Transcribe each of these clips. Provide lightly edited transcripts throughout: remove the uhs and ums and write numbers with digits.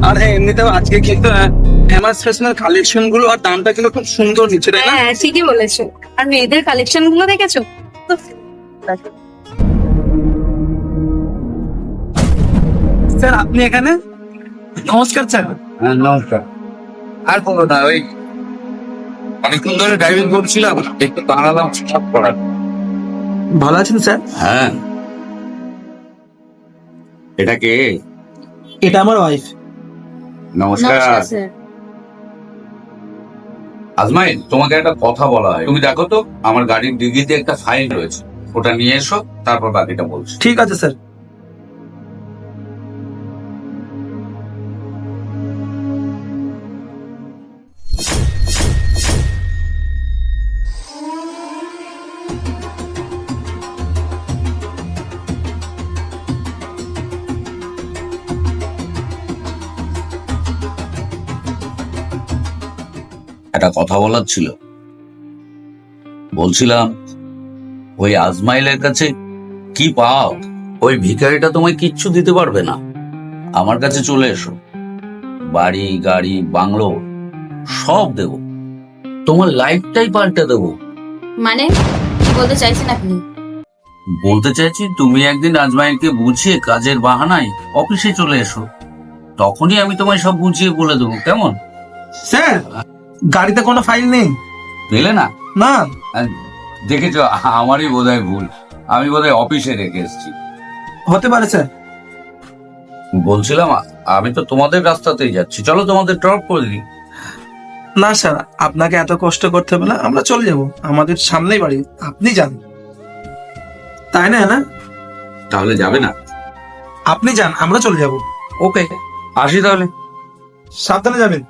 আর হ্যাঁ, এমনিতেও আজকে কিন্তু ফেমাস ফ্যাশনের কালেকশন গুলো আর দামটা কিন্তু খুব সুন্দর নিচ্ছে, তাই না? হ্যাঁ ঠিকই বলেছো। আর মেয়েদের কালেকশন গুলো দেখেছো তো? স্যার আপনি এখানে? নমস্কার স্যার। হ্যাঁ নমস্কার। আর বলো না, ওই অনেকক্ষণ ধরে ড্রাইভিং করছিলাম, একটু দাঁড়ালাম সব করার। ভালো আছেন স্যার? হ্যাঁ। এটা কে? এটা আমার ওয়াইফ। নমস্কার। আজমাইন, তোমাকে একটা কথা বলা হয়, তুমি দেখো তো আমার গাড়ির ডিগিতে একটা ফাইল রয়েছে, ওটা নিয়ে এসো, তারপর বাকিটা বলছি। ঠিক আছে স্যার। একটা কথা বলার ছিল। বলছিলাম ওই আজমাইলের কাছে কি পাও? ওই ভিখারিটা তোমায় কিচ্ছু দিতে পারবে না। আমার কাছে চলে এসো, বাড়ি গাড়ি বাংলো সব দেব, তোমার লাইফটাই পাল্টে দেবো। মানে কি বলতে চাইছেন আপনি? বলতে চাইছি তুমি একদিন আজমাইলকে বুঝিয়ে কাজের বাহানায় অফিসে চলে এসো, তখনই আমি তোমায় সব বুঝিয়ে বলে দেবো, কেমন? স্যার গাড়িতে কোনো ফাইল নেই। পেলে না? না। দেখেছো, আমারই বোধহয় ভুল, আমি বোধহয় অফিসে রেখে এসেছি। হতে পারে স্যার। বলছিলাম আমি তো তোমাদের রাস্তাতেই যাচ্ছি, চলো তোমাদের ড্রপ করে দিই। না স্যার, আপনাকে এত কষ্ট করতে হবে না, আমরা চলে যাব, আমাদের সামনেই বাড়ি, আপনি যান। তাই না? না তাহলে যাবে না? আপনি যান, আমরা চলে যাব। ওকে, আসি তাহলে। সাবধানে যাবেন।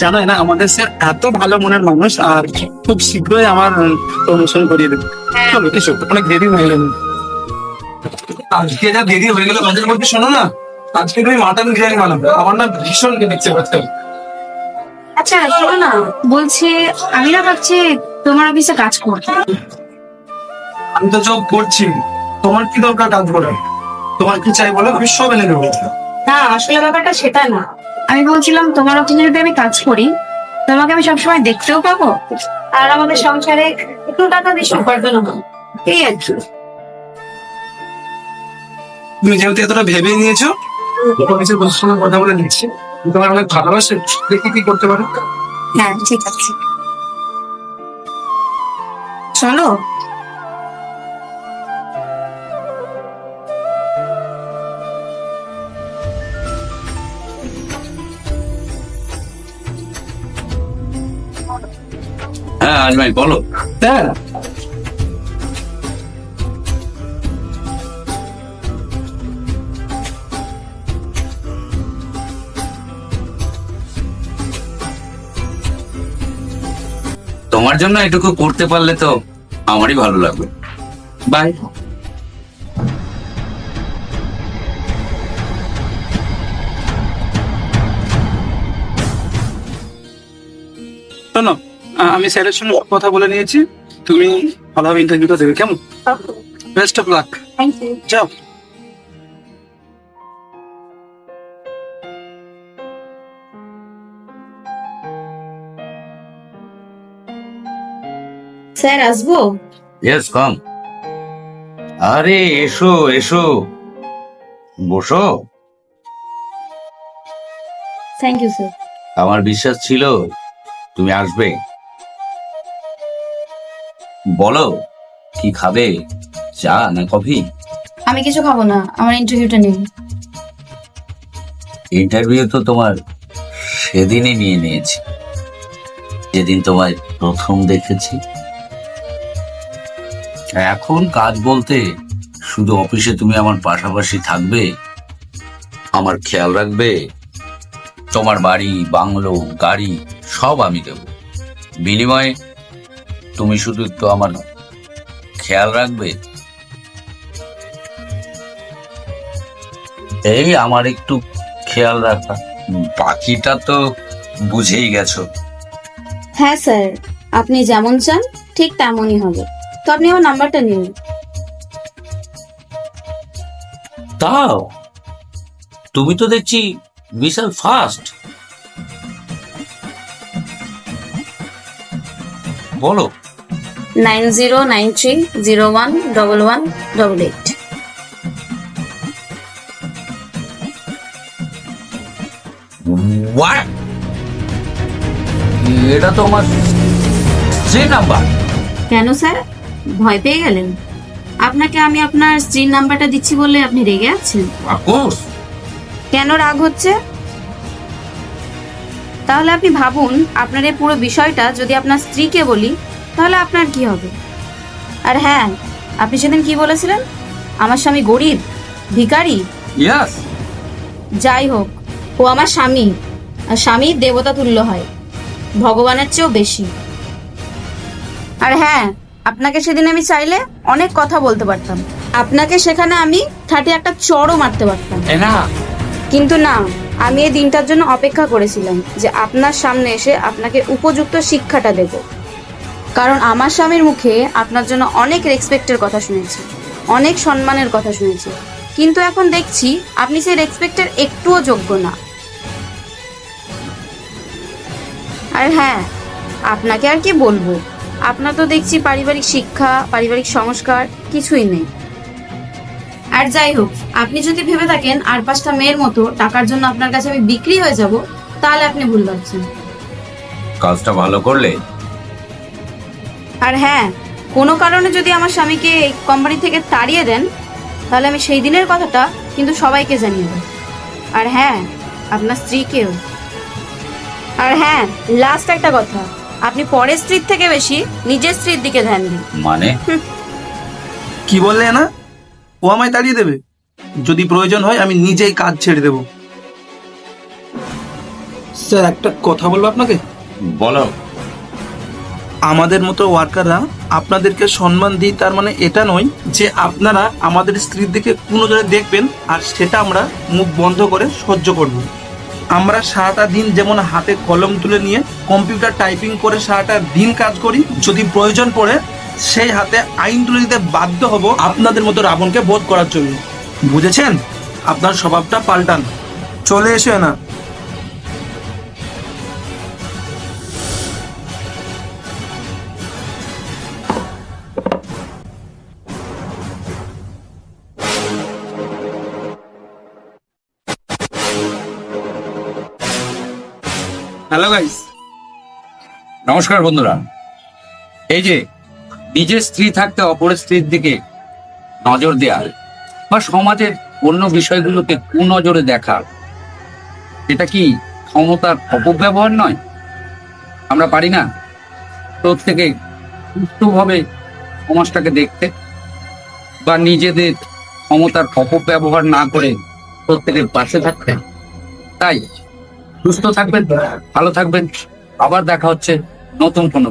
জানোই না আমাদের স্যার এত ভালো মনের মানুষ, আর খুব শীঘ্রই আমার প্রমোশন করিয়ে দেবে। চলো এসো, অনেক দেরি হয়ে গেল। আজকে যা দেরি হয়ে গেল মাঝে মধ্যে, শোনো না, আজকে তুমি মাটন বিরিয়ানি বানাবে, আমার না ভীষণ খেতে পারছে। আচ্ছা শোনো না, বলছি আমি না ভাবছি তোমার অফিসে কাজ করতে। আমি তো জব করছি, তোমার কি দরকার কাজ করার? তোমার কি চাই বলো, আমি সব এনে দেবো। না আসলে ব্যাপারটা সেটা না, আমি বলছিলাম তোমার অফিসে যদি আমি কাজ করি, তোমাকে আমি সবসময় দেখতেও পাবো, আর আমাদের সংসারে একটু টাকা বেশি উপার্জন হবে, এই আর কি। তুমি যেহেতু এতটা ভেবে নিয়েছো, অফিসের বসের সঙ্গে কথা বলে নিচ্ছি, তোমার অনেক ভালোবাসে, দেখি কি করতে পারো। হ্যাঁ ঠিক আছে, চলো। হ্যাঁ আজমাইল বলো। স্যার তোমার জন্য এটুকু করতে পারলে তো আমারই ভালো লাগবে। বাই। শোনো, আমি স্যারের সঙ্গে কথা বলে নিয়েছি, তুমি ভালোভাবে ইন্টারভিউটা দেবে, কেমন? Best of luck. Thank you. যাও। স্যার আসবো? Yes come. আরে এসো এসো, বসো। Thank you sir. আমার বিশ্বাস ছিল তুমি আসবে। বলো কি খাবে, চা না কফি? আমি কিছু খাবো না, আমার ইন্টারভিউটা নেই। ইন্টারভিউ তো তোমার সেদিনই নিয়ে নিয়েছি, যেদিন তোমায় প্রথম দেখেছি। এখন কাজ বলতে শুধু অফিসে তুমি আমার পাশাপাশি থাকবে, আমার খেয়াল রাখবে, তোমার বাড়ি, বাংলো, গাড়ি সব আমি দেব। বিনিময়ে তুমি শুধু একটু আমার খেয়াল রাখবে। এই আমার একটু খেয়াল রাখা, বাকিটা তো বুঝেই গেছো। হ্যাঁ স্যার, আপনি যেমন চান ঠিক তেমনই হবে। তো আপনি আমার নাম্বারটা নিন। তাও তুমি তো দেখছি বিশাল ফাস্ট। বলো। 9093011188। হোয়াট? এটা তো আমার স্ত্রী নাম্বার। কেন স্যার, ভয় পেয়ে গেলেন? আপনাকে আমি আপনার স্ত্রীর নাম্বারটা দিচ্ছি বলে আপনি রেগে আছেন? অফকোর্স। কেন রাগ হচ্ছে? তাহলে আপনি ভাবুন, আপনার এই পুরো বিষয়টা যদি আপনার স্ত্রীকে বলি তাহলে আপনার কি হবে? আর হ্যাঁ, আপনি সেদিন কি বলেছিলেন? আমার স্বামী গরিব, ভিখারি। ইয়েস। যাই হোক, ও আমার স্বামী, আর স্বামী দেবতা তুল্য হয়, ভগবানের চেয়েও বেশি। আর হ্যাঁ, আপনাকে সেদিন আমি চাইলে অনেক কথা বলতে পারতাম, আপনাকে সেখানে আমি 31টা চড়ও মারতে পারতাম, না। কিন্তু না, আমি এই দিনটার জন্য অপেক্ষা করেছিলাম যে আপনার সামনে এসে আপনাকে উপযুক্ত শিক্ষাটা দেব। কারণ আমার স্বামীর মুখে আপনার জন্য অনেক রেসপেক্টের কথা শুনেছি, অনেক সম্মানের কথা শুনেছি, কিন্তু এখন দেখছি আপনি সেই রেসপেক্টের একটুও যোগ্য না। আর হ্যাঁ, আপনাকে আর কি বলবো, আপনার তো দেখছি পারিবারিক শিক্ষা, পারিবারিক সংস্কার কিছুই নেই। আর যাই হোক, আপনি যদি ভেবে থাকেন আর 5টা মেয়ের মতো টাকার জন্য আপনার কাছে আমি বিক্রি হয়ে যাব, তাহলে আপনি ভুল ভাবছেন। কাজটা ভালো করলে। আর হ্যাঁ, কোনো কারণে যদি আমার স্বামীকে এই কোম্পানি থেকে তাড়িয়ে দেন, তাহলে আমি সেই দিনের কথাটা কিন্তু সবাইকে জানিয়ে দেব। আর হ্যাঁ, আপনার স্ত্রীকেও। আর হ্যাঁ, লাস্ট একটা কথা, আপনি পরের স্ত্রীর থেকে বেশি নিজের স্ত্রীর দিকে ধ্যান দিন। মানে? কি বললে না? ও আমায় তাড়িয়ে দেবে? যদি প্রয়োজন হয় আমি নিজেই কাজ ছেড়ে দেব। স্যার, একটা কথা বলবো আপনাকে। বলো। আমাদের মতো ওয়ার্কাররা আপনাদেরকে সম্মান দিই, তার মানে এটা নয় যে আপনারা আমাদের স্ত্রীর দিকে কোনো নজরে দেখবেন আর সেটা আমরা মুখ বন্ধ করে সহ্য করব। আমরা সারাটা দিন যেমন হাতে কলম তুলে নিয়ে কম্পিউটার টাইপিং করে সারাটা দিন কাজ করি, যদি প্রয়োজন পড়ে সেই হাতে আইন তুলে দিতে বাধ্য হব আপনাদের মতো রাবণকে বধ করার জন্য। বুঝেছেন? আপনার স্বভাবটা পাল্টান। চলে এসো না। Hello guys. নমস্কার বন্ধুরা। এই যে নিজের স্ত্রী থাকতে অপরের স্ত্রীর দিকে নজর দেওয়া বা সমাজের অন্য বিষয়গুলোকে কুনজরে দেখা, এটা কি ক্ষমতার অপব্যবহার নয়? আমরা পারি না প্রত্যেকে সুষ্ঠুভাবে সমাজটাকে দেখতে বা নিজেদের ক্ষমতার অপব্যবহার না করে প্রত্যেকের পাশে থাকতে? তাই সুস্থ থাকবেন, ভালো থাকবেন। আবার দেখা হচ্ছে নতুন কোনো